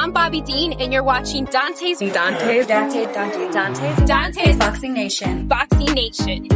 I'm Bobby Dean, and you're watching Dante's Boxing Nation. Boxing Nation.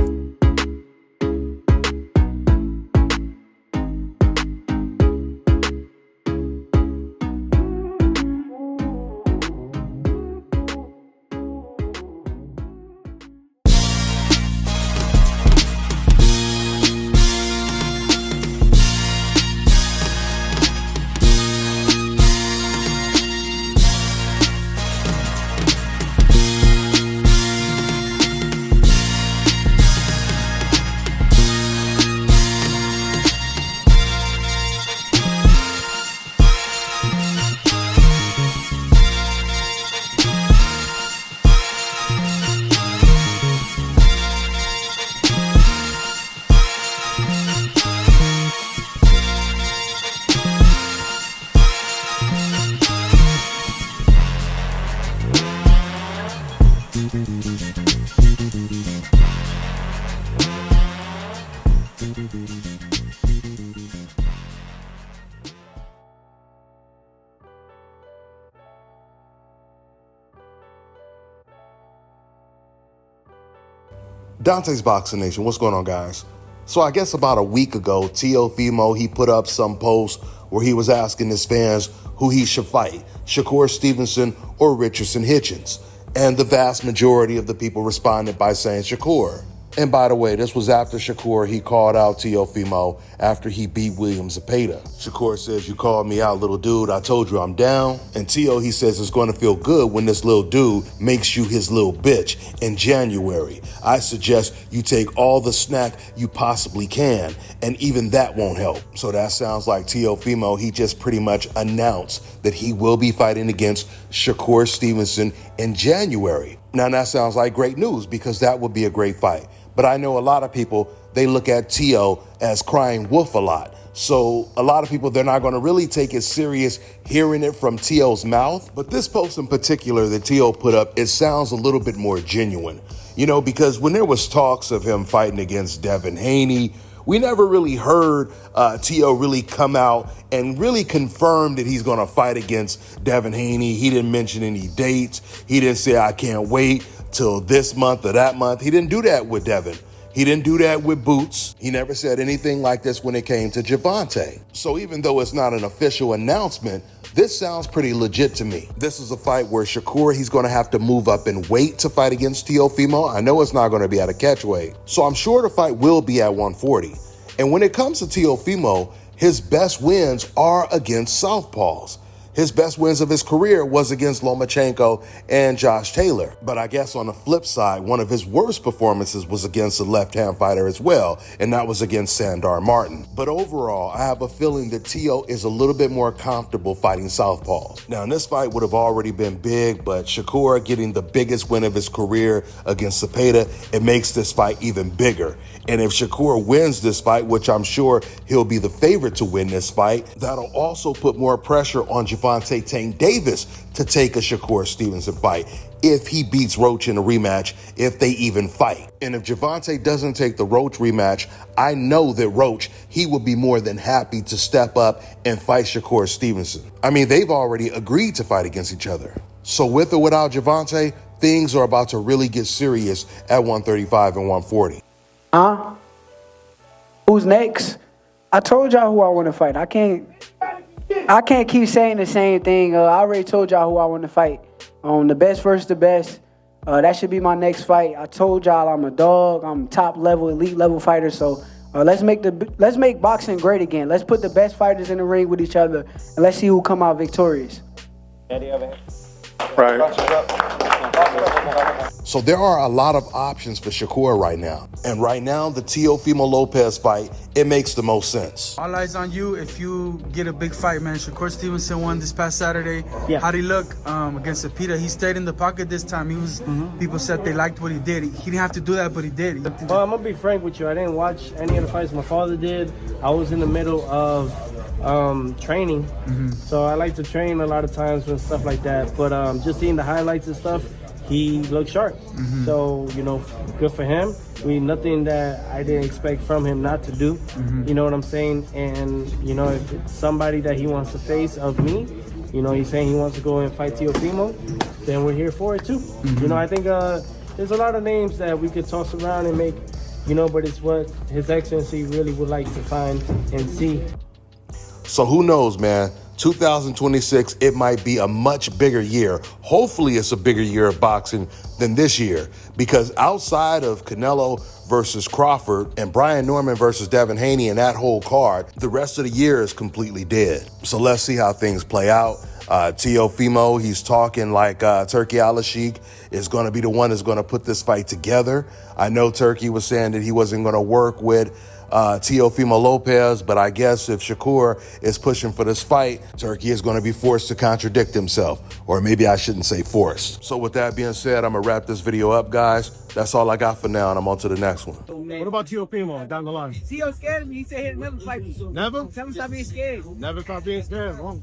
Dante's Boxing Nation, what's going on, guys? So I guess about a week ago, Tio Fimo, he put up some post where he was asking his fans who he should fight, Shakur Stevenson or Richardson Hitchens. And the vast majority of the people responded by saying Shakur. And by the way, this was after Shakur, he called out Tio Fimo after he beat William Zepeda. Shakur says, "You called me out, little dude. I told you I'm down." And Tio, he says, it's going to feel good when this little dude makes you his little bitch in January. I suggest you take all the snack you possibly can, and even that won't help. So that sounds like Tio Fimo, he just pretty much announced that he will be fighting against Shakur Stevenson in January. Now that sounds like great news because that would be a great fight. But I know a lot of people, they look at Tio as crying wolf a lot. So a lot of people, they're not going to really take it serious hearing it from Tio's mouth. But this post in particular that Tio put up, it sounds a little bit more genuine. You know, because when there was talks of him fighting against Devin Haney, we never really heard Tio really come out and really confirm that he's going to fight against Devin Haney. He didn't mention any dates. He didn't say, I can't wait till this month or that month. He didn't do that with Devin. He didn't do that with Boots. He never said anything like this when it came to Gervonta. So even though it's not an official announcement, this sounds pretty legit to me. This is a fight where Shakur, he's going to have to move up in weight to fight against Tio Fimo. I know it's not going to be at a catch weight. So I'm sure the fight will be at 140. And when it comes to Tio Fimo, his best wins are against southpaws. His best wins of his career was against Lomachenko and Josh Taylor. But I guess on the flip side, one of his worst performances was against a left-hand fighter as well, and that was against Sandor Martin. But overall, I have a feeling that Tio is a little bit more comfortable fighting southpaws. Now, this fight would have already been big, but Shakur getting the biggest win of his career against Zepeda, it makes this fight even bigger. And if Shakur wins this fight, which I'm sure he'll be the favorite to win this fight, that'll also put more pressure on Gervonta Tank Davis to take a Shakur Stevenson fight if he beats Roach in a rematch, if they even fight. And if Gervonta doesn't take the Roach rematch, I know that Roach, he would be more than happy to step up and fight Shakur Stevenson. I mean, they've already agreed to fight against each other. So with or without Gervonta, things are about to really get serious at 135 and 140. Who's next? I told y'all who I want to fight. I can't keep saying the same thing. I already told y'all who I want to fight. The best versus the best. That should be my next fight. I told y'all I'm a dog. I'm top level, elite level fighter. So let's make boxing great again. Let's put the best fighters in the ring with each other, and let's see who come out victorious. Right. So there are a lot of options for Shakur right now. And right now, the Tio Fimo Lopez fight, it makes the most sense. All eyes on you if you get a big fight, man. Shakur Stevenson won this past Saturday. Yeah. How'd he look against Zepeda? He stayed in the pocket this time. He was. People said they liked what he did. He didn't have to do that, but he did. Well, I'm going to be frank with you. I didn't watch any of the fights my father did. I was in the middle of training. So I like to train a lot of times and stuff like that. But just seeing the highlights and stuff, he looked sharp. So, you know, good for him. Nothing that I didn't expect from him not to do. You know what I'm saying? And, you know, if it's somebody that he wants to face of me, you know, he's saying he wants to go and fight Tio Fimo, then we're here for it too. You know, I think there's a lot of names that we could toss around and make, you know, but it's what His Excellency really would like to find and see. So who knows, man? 2026, it might be a much bigger year. Hopefully it's a bigger year of boxing than this year, because outside of Canelo versus Crawford and Brian Norman versus Devin Haney and that whole card, the rest of the year is completely dead. So let's see how things play out. Tio Fimo, he's talking like Turkey Al-Sheikh is going to be the one that's going to put this fight together. I know Turkey was saying that he wasn't going to work with Tio Fimo Lopez, but I guess if Shakur is pushing for this fight, Turkey is going to be forced to contradict himself. Or maybe I shouldn't say forced. So with that being said, I'm going to wrap this video up, guys. That's all I got for now, and I'm on to the next one. What about Tio Fimo down the line? Tio scared of me. He said he'd never fight me. Never? Tell him stop being scared. Never stop being scared. Wrong.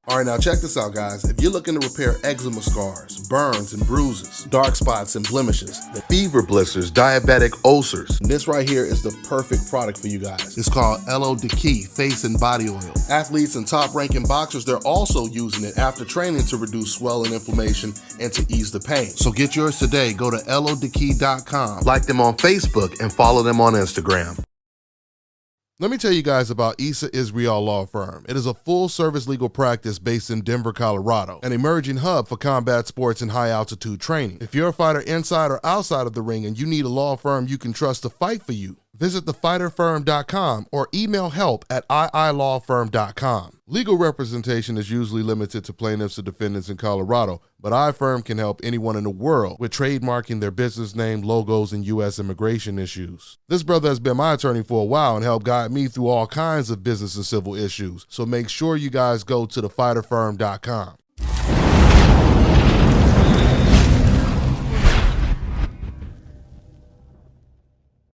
All right, now check this out, guys. If you're looking to repair eczema scars, burns and bruises, dark spots and blemishes, fever blisters, diabetic ulcers, this right here is the perfect product for you guys. It's called LOPEZ Face and Body Oil. Athletes and top-ranking boxers, they're also using it after training to reduce swelling, inflammation, and to ease the pain. So get yours today. Go to LOPEZ.com, like them on Facebook, and follow them on Instagram. Let me tell you guys about Issa Israel Law Firm. It is a full-service legal practice based in Denver, Colorado, an emerging hub for combat sports and high-altitude training. If you're a fighter inside or outside of the ring and you need a law firm you can trust to fight for you, visit thefighterfirm.com or email help@iilawfirm.com. Legal representation is usually limited to plaintiffs or defendants in Colorado, but iFirm can help anyone in the world with trademarking their business name, logos, and U.S. immigration issues. This brother has been my attorney for a while and helped guide me through all kinds of business and civil issues, so make sure you guys go to thefighterfirm.com.